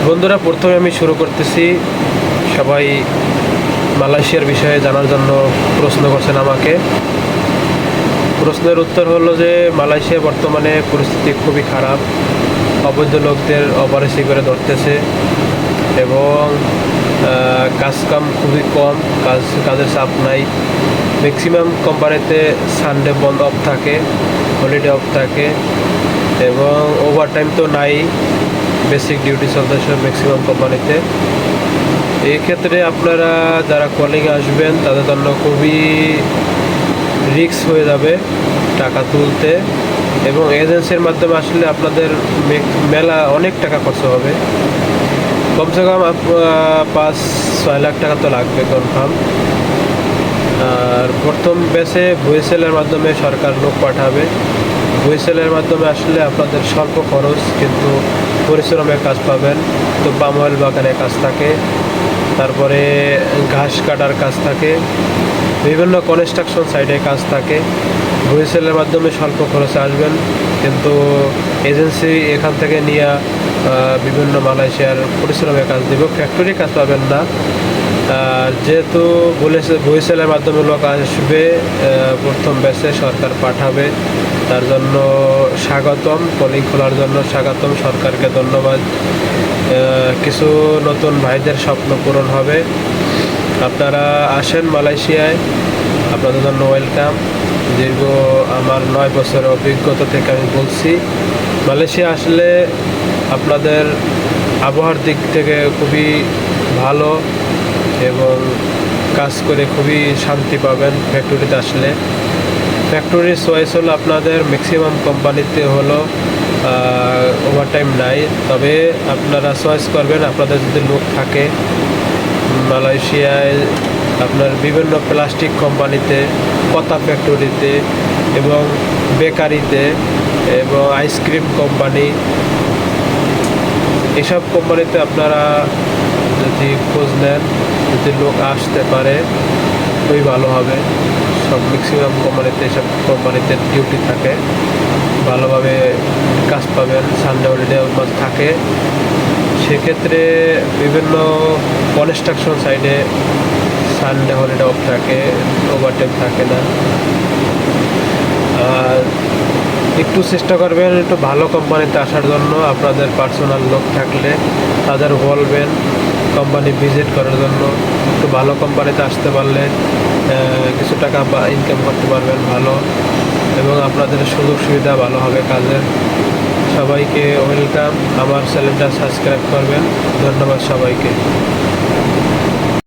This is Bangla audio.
বন্ধুরা, প্রথমে আমি শুরু করতেছি। সবাই মালয়েশিয়ার বিষয়ে জানার জন্য প্রশ্ন করছেন আমাকে। প্রশ্নের উত্তর হলো যে মালয়েশিয়া বর্তমানে পরিস্থিতি খুবই খারাপ। অবৈধ লোকদের অপারেশি করে ধরতেছে এবং কাজকাম খুবই কম, কাজের চাপ নাই। ম্যাক্সিমাম কোম্পানিতে সানডে বন্ধ অফ থাকে, হলিডে অফ থাকে এবং ওভারটাইম তো নাই। বেসিক ডিউটি চলতেছে ম্যাক্সিমাম কোম্পানিতে। এই ক্ষেত্রে আপনারা যারা কলিং আসবেন তাদের জন্য খুবই রিস্ক হয়ে যাবে টাকা তুলতে, এবং এজেন্সির মাধ্যমে আসলে আপনাদের মেলা অনেক টাকা খরচ হবে। কমসে কম 5-6 লাখ টাকা তো লাগবে কনফার্ম। আর প্রথম বেসে ভুয়েসেলের মাধ্যমে সরকার লোক পাঠাবে। ভুয়েসেলের মাধ্যমে আসলে আপনাদের স্বল্প খরচ কিন্তু পরিশ্রমের কাজ পাবেন। তো পাম অয়েল বাগানে কাজ থাকে, তারপরে ঘাস কাটার কাজ থাকে, বিভিন্ন কনস্ট্রাকশন সাইটে কাজ থাকে। ভুয়েসেলের মাধ্যমে স্বল্প খরচে আসবেন, কিন্তু এজেন্সি এখান থেকে নিয়ে বিভিন্ন মালয়েশিয়ার পরিশ্রমের কাজ দেব, ফ্যাক্টরি কাজ পাবেন না। আর যেহেতু ভুয়েসেলের মাধ্যমে লোক আসবে, প্রথম ব্যাচে সরকার পাঠাবে, তার জন্য স্বাগতম। কলিং খোলার জন্য স্বাগতম, সরকারকে ধন্যবাদ। কিছু নতুন ভাইদের স্বপ্ন পূরণ হবে। আপনারা আসেন মালয়েশিয়ায়, আপনাদের জন্য ওয়েলকাম। দীর্ঘ আমার 9 বছরের অভিজ্ঞতা থেকে আমি বলছি, মালয়েশিয়া আসলে আপনাদের আবহাওয়ার দিক থেকে খুবই ভালো এবং কাজ করে খুবই শান্তি পাবেন। ফ্যাক্টরিতে আসলে ফ্যাক্টরির চয়েস হলো আপনাদের ম্যাক্সিমাম কোম্পানিতে হলো ওভারটাইম নাই, তবে আপনারা চয়েস করবেন আপনাদের যদি লোক থাকে। মালয়েশিয়ায় আপনার বিভিন্ন প্লাস্টিক কোম্পানিতে, পাতা ফ্যাক্টরিতে এবং বেকারিতে এবং আইসক্রিম কোম্পানি, এসব কোম্পানিতে আপনারা যদি খোঁজ নেন, যদি লোক আসতে পারে খুবই ভালো হবে। সব ম্যাক্সিমাম কোম্পানিতে, এসব কোম্পানিতে ডিউটি থাকে, ভালোভাবে কাজ পাবেন। সানডে হলিডে থাকে, সেক্ষেত্রে বিভিন্ন কনস্ট্রাকশন সাইডে সানডে হলিডে অফ থাকে, ওভারটাইম থাকে না। আর একটু চেষ্টা করবেন একটু ভালো কোম্পানিতে আসার জন্য। আপনাদের পার্সোনাল লোক থাকলে তাদের বলবেন কোম্পানি ভিজিট করার জন্য। একটু ভালো কোম্পানিতে আসতে পারলে কিছু টাকা বা ইনকাম করতে পারবেন ভালো, এবং আপনাদের সুযোগ সুবিধা ভালো হবে কাজের। সবাইকে ওয়েলকাম। আমার চ্যানেলটা সাবস্ক্রাইব করবেন। ধন্যবাদ সবাইকে।